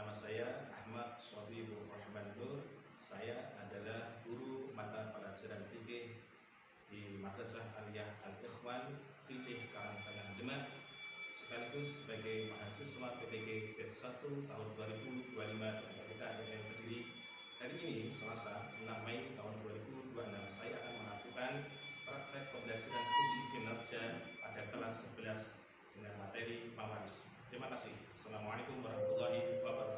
Nama saya Ahmad Shabibur Rahman Nur. Saya adalah guru mata pelajaran fikih di Madrasah Aliyah Al-Ikhwan Fikih Karangtengah Demak, sekaligus sebagai mahasiswa PTG Batch 1 tahun 2025 yang terdiri hari ini Selasa 6 Mei tahun 2026. Saya akan melakukan praktek pembelajaran uji kinerja pada kelas 11 dengan materi mawaris. Terima kasih. Assalamualaikum warahmatullahi wabarakatuh.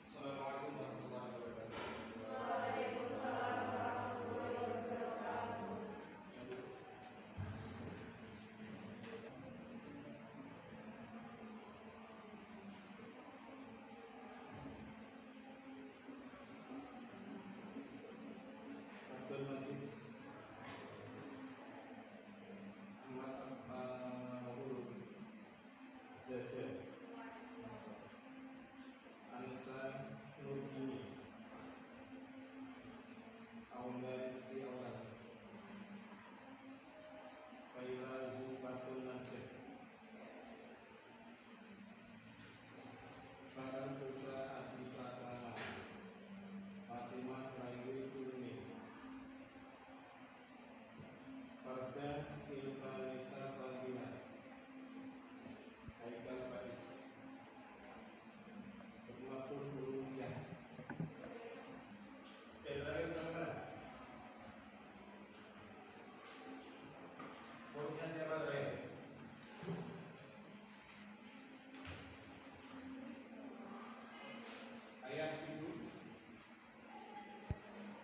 Assalamualaikum warahmatullahi wabarakatuh. Waalaikumsalam warahmatullahi wabarakatuh. Abdul Majid Ahmad Zada Anissa Nurdini Aula Rizki Aula Faira Zulfatul Najib Farhan Putra Adi Pratama Fatimah Rairi Kurni Farda Ilfanisa Fadina Haikal Faiz Hikmatul Ulumiyah. Dari sana Pokoknya siapa terakhir? Ayat ibu.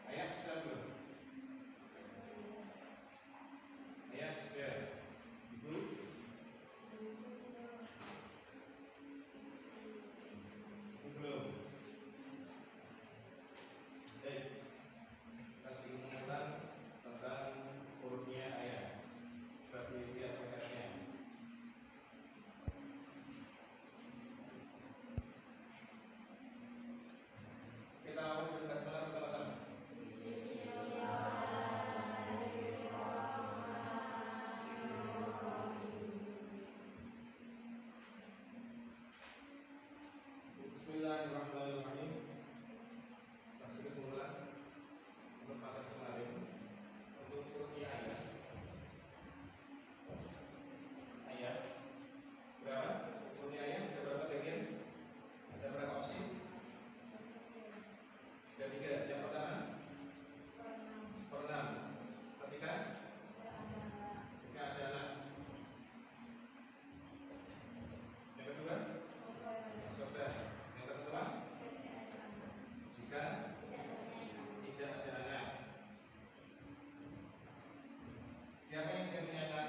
Ayat sudah belum? Ayat sudah. Ibu. Belum. Baik. Kasih mengulang tentang hurufnya ayat. Berarti dia PKS-nya. Kita awal dari kasih sama-sama. Bismillahirrahmanirrahim. Kasih kemulan untuk pada kemarin untuk hurufnya ayat berapa? Hurufnya ayat ada berapa bagian? Ada berapa opsi? Ada 3. Yang pertama seperenam. Ketika ada anak. Yang kedua saudara. Yang kedua jika tidak ada anak. Siapa yang tidak punya anak?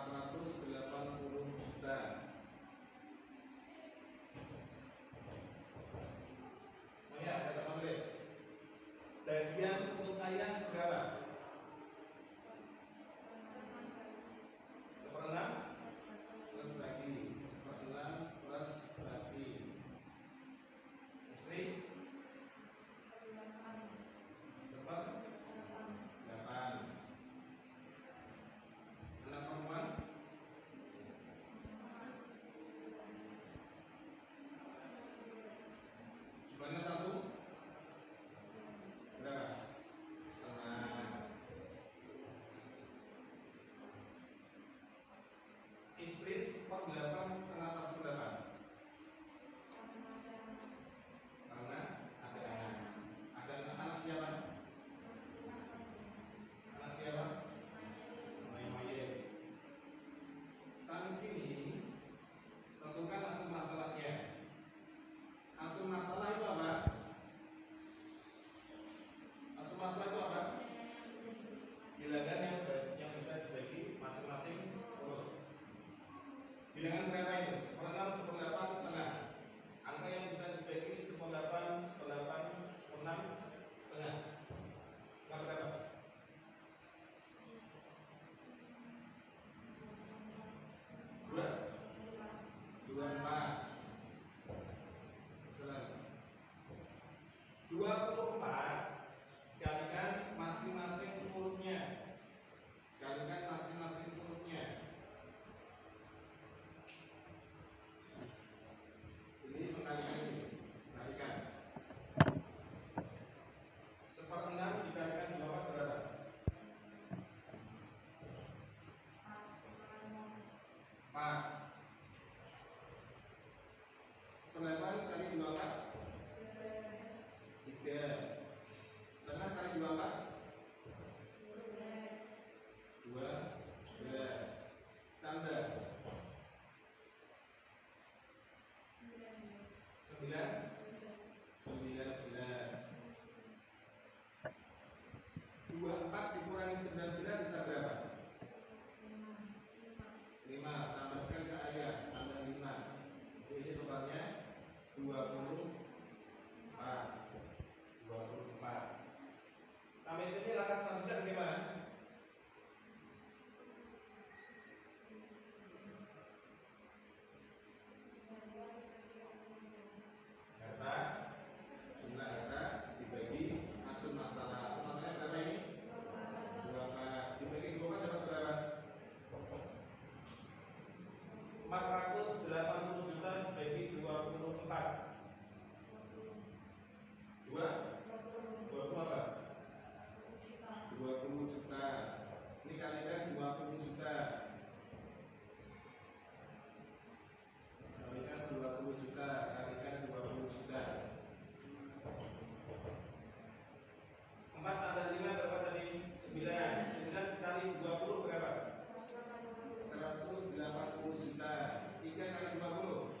480 juta. Oh ya, ada tulis. Bagian untuk ayah berapa? 1/6 plus bagi 1/6 plus bagi istri 1/8. Anak perempuan jumlahnya 1 berapa? 1/2. Istri 1/8. Kenapa 1/8? Karena ada anak. Ada anak siapa? Anak siapa? Mayit. Sampai sini tentukan asal masalahnya. Asal masalah itu apa? Asal masalah itu apa? Bilangan yang bisa dibagi masing-masing huruf. Bilangan berapa itu? 1/6, 1/8, setengah. Angka yang bisa dibagi 1/8, 1/8, 1/6, setengah. Angka berapa? 24. 24 kalikan masing-masing hurufnya. Kalikan masing-masing hurufnya. Ini pengalikan ini. Perhatikan. 1/6 dikalikan 24 berapa? 4. 1/8 kali 24 3. Setengah kali 24 12. Tambah 19. 24 dikurangi 19 sisa berapa? 5. Tambahkan ke ayah, tambah 5. Jadi totalnya 24. Sampai sini langkah selanjutnya bagaimana? Harta, jumlah harta dibagi asal masalah. Asal masalahnya berapa ini? 24. Dibagi 24 dapat berapa? 480 juta dibagi 24. 20 apa? 20 juta. Ini kalikan 20 juta. Kalikan 20 juta. Kalikan 20 juta. 4 tambah 5 berapa tadi? 9. 9 kali 20 berapa? 180 juta. 3 kali 20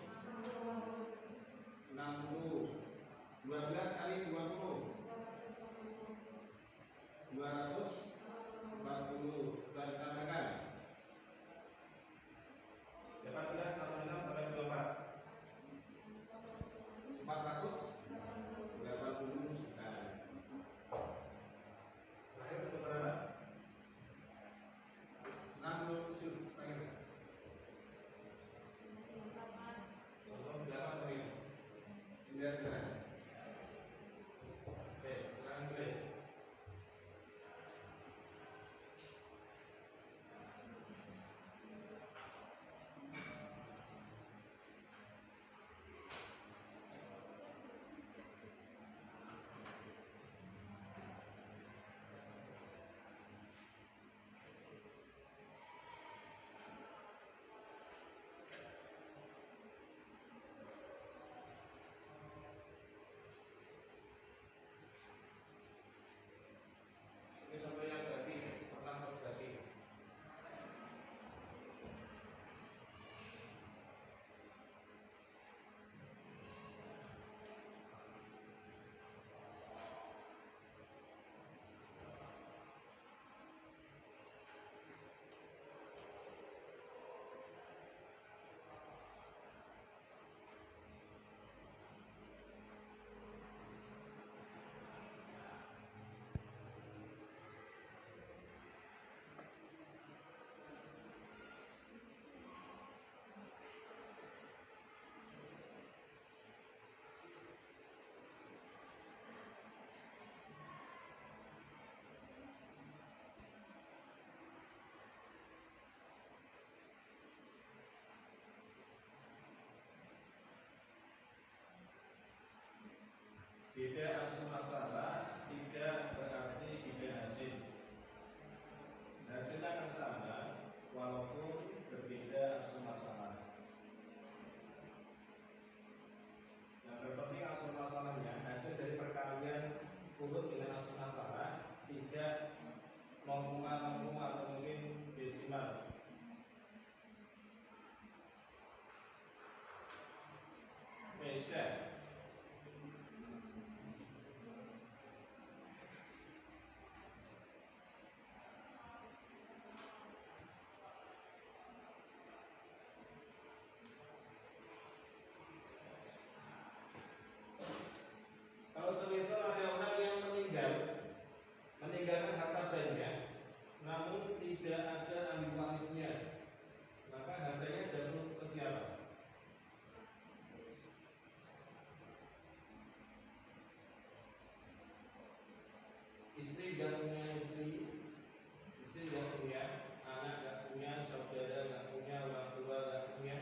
gak punya istri gak punya, anak gak punya, saudara gak punya, orang tua gak punya,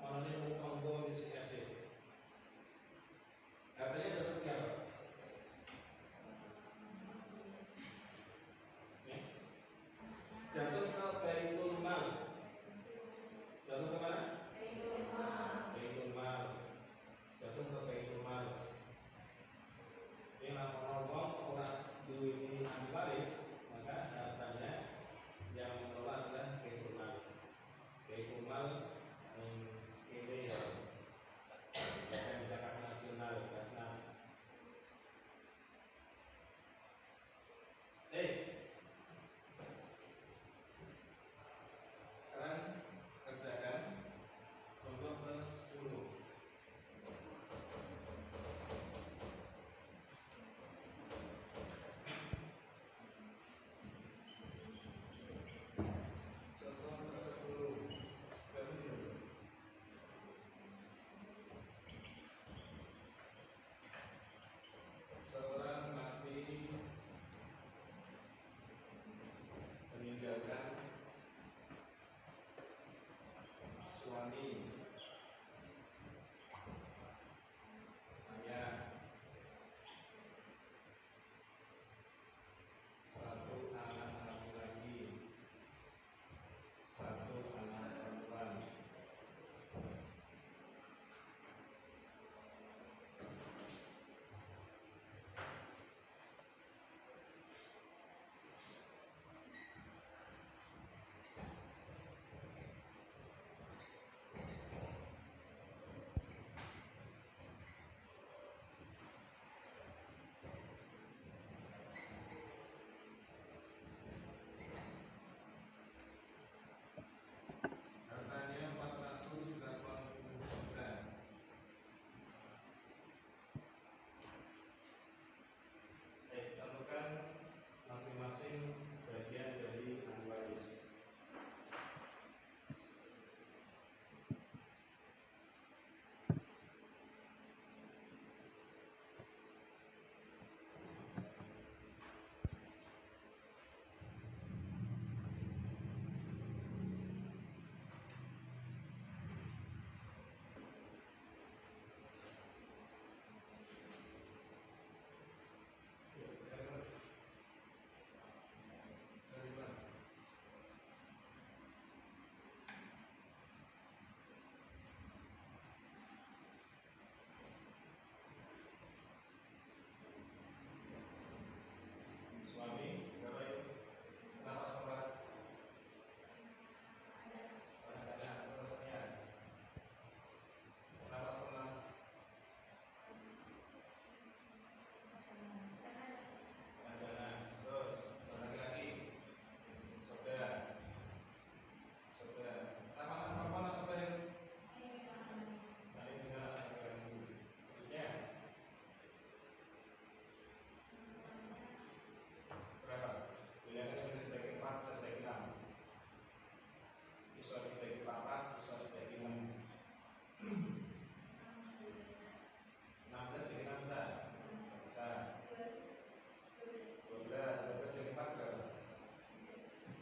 orangnya mau tonggo di CSC. Hartanya jatuh siapa? Jatuh ke Baitul Mal. Jatuh ke mana? Baitul Mal. Jatuh ke Baitul Mal. Ini ngomong orang duit ini ahli waris, maka hartanya yang mengelola adalah Baitul Mal. Baitul Mal ini Badan Zakat Nasional Basnas. Sekarang kerjakan contoh ke 10. Contoh ke 10. Seorang laki meninggalkan suami, ayah, satu anak laki-laki, satu anak perempuan. Hartanya 480 juta. Tentukan masing-masing bagian dari ahli waris. Suami, berapa itu? Kenapa sholat? Anak-anak, terusnya. Kenapa sholat? Anak-anak, terus laki-laki, saudara. Kenapa anak perempuan atau saudara itu? Saling tinggal laki-laki. Terusnya. Berapa? Bilangannya bisa dibagi 4, bisa dibagi 6. Bisa dibagi 4, bisa dibagi 6. 16 dibagi 6 bisa? Bisa. 12 dibagi 4 berapa?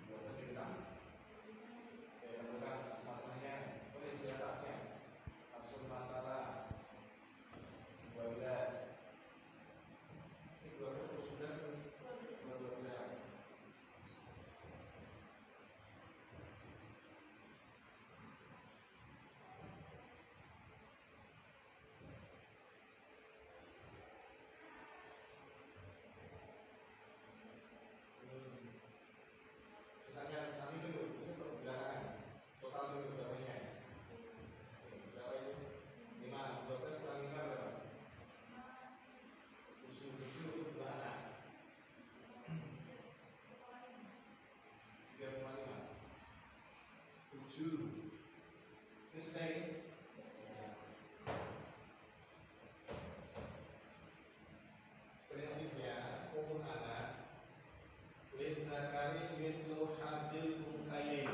12 dibagi 6. Oke, tentukan masalahnya. Tulis di atasnya. Hasil masalah 12. Ini 12 plus 11 12. Sisanya nanti dulu, itu perbilangan. Total dulu berapanya? Berapa itu? 5. 12 kurang 5 berapa? 7 itu 2 anak. 3,5. 7. Ini sudah ini? Prinsipnya umur anak lidhakari mithlu hadil unthayain.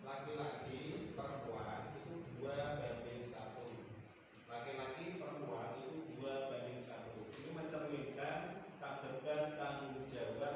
Laki-laki perempuan itu 2:1. Laki-laki perempuan itu 2:1. Ini mencerminkan beban tanggung jawab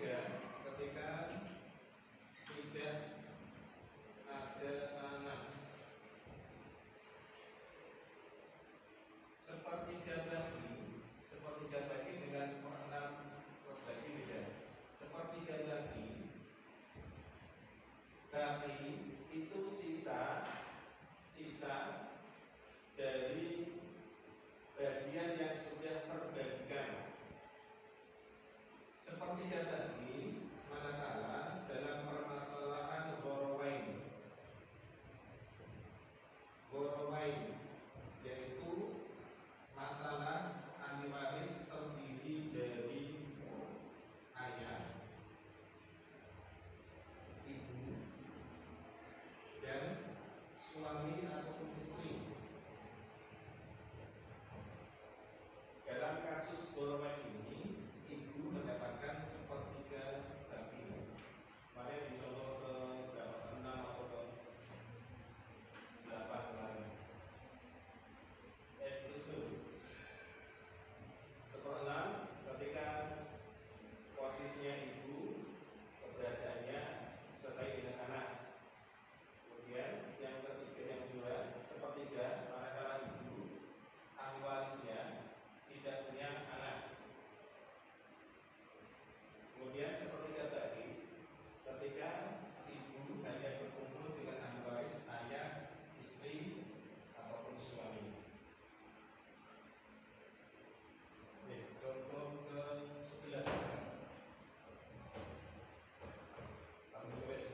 sepertiga ketika tidak ada anak. Sepertiga bagi dengan seperenam plus bagi beda. Sepertiga bagi itu sisa dari bagian yang sudah terbagikan. Sepertiga bagi manakala dalam permasalahan Ghorowain, yaitu masalah ahli waris terdiri dari ayah, ibu, dan suami ataupun istri. Dalam kasus Ghorowain ini, ibu mendapatkan sepertiga bagi. Mari dicontoh ke berapa? 6 atau ke 8 kemarin. Itu seperenam ketika posisinya ibu, keberadaannya sertai dengan anak. Kemudian yang ketiga, yang kedua, sepertiga manakala ibu ahli warisnya tidak punya anak. Kemudian sepertiga bagi ketika ibu hanya berkumpul dengan ahli waris ayah, istri ataupun suami. Contoh ke-11. Kamu tulis.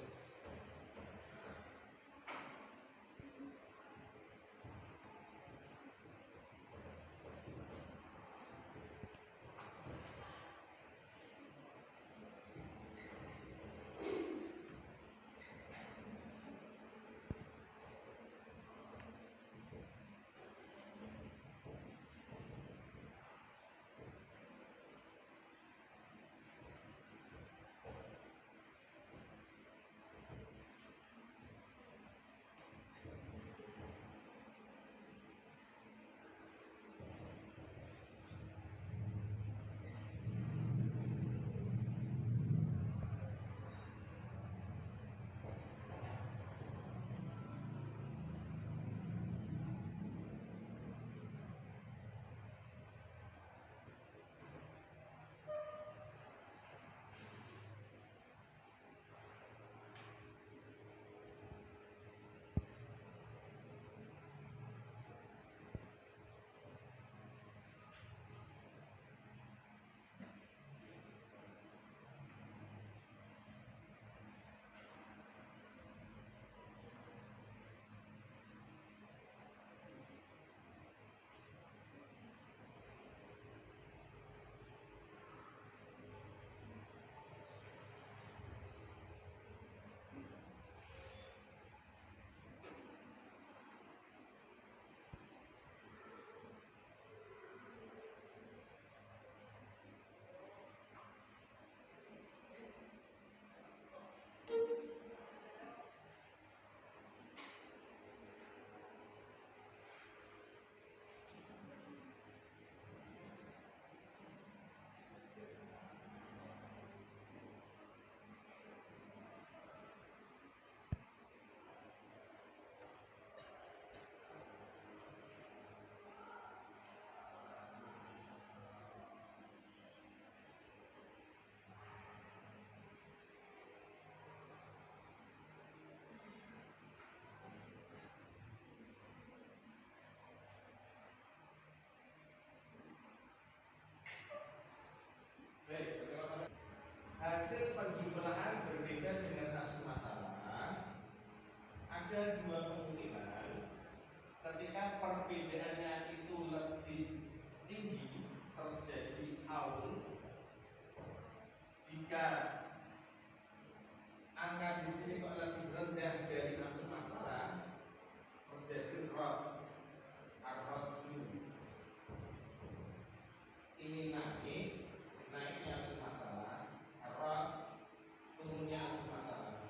Hasil penjumlahan berbeda dengan asal masalah. Ada dua kemungkinan. Ketika perbedaannya itu lebih tinggi, terjadi aul. Jika angka di sini kok lebih rendah dari asal masalah, terjadi rot. Ini naiknya asal masalah, turunnya asal masalah.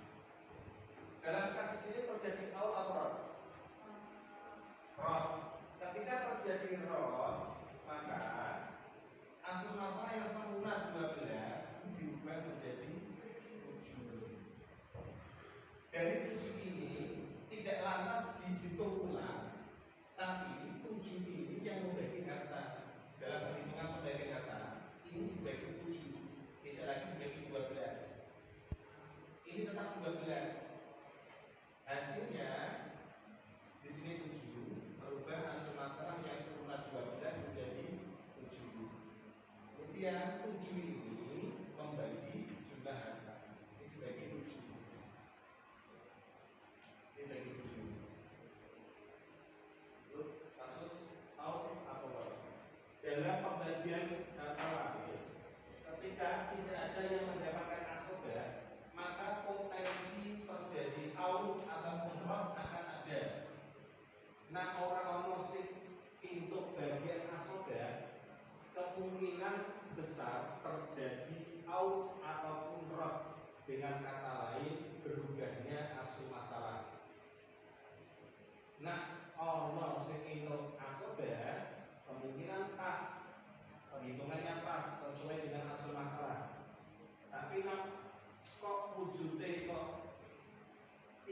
Dalam kasus ini terjadi aul atau rot. Ketika terjadi rot, maka asal masalah yang semula 12 diubah menjadi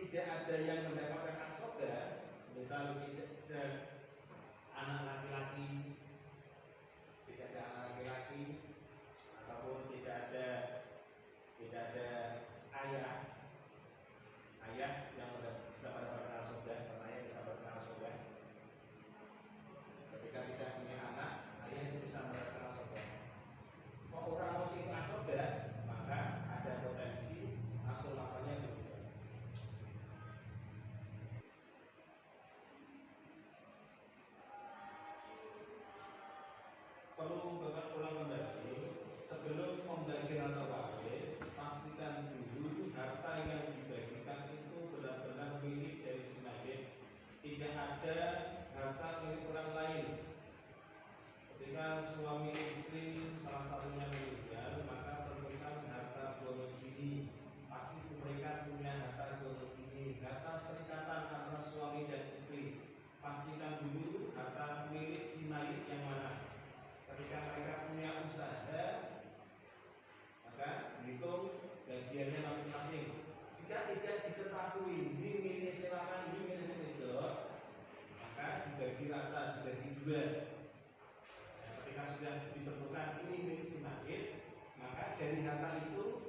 tidak ada yang mendapatkan asoba, misal tidak ada anak laki-laki, ataupun tidak ada ayah yang bisa mendapatkan asoba, karena ayah bisa mendapatkan asoba. Ketika tidak punya anak, ayah itu bisa mendapatkan asoba. Kok orang mau sih asoba, maka ada potensi asal masalahnya berubah. Perlu Bapak ulang kembali, sebelum membagikan harta waris, pastikan dulu harta yang dibagikan itu benar-benar milik dari si mayit. Tidak ada harta milik orang lain. Ketika suami istri salah satunya meninggal, maka tentukan harta gonog ini. Pasti mereka punya harta gonog ini, harta serikatan antara suami dan istri. Pastikan dulu harta milik si mayit yang mana. Ketika mereka punya usaha, maka dihitung bagiannya masing-masing. Jika tidak diketahui ini milik silakan, ini milik sedekah, maka dibagi rata, dibagi dua. Ketika sudah ditentukan ini milik si mayit, maka dari harta itu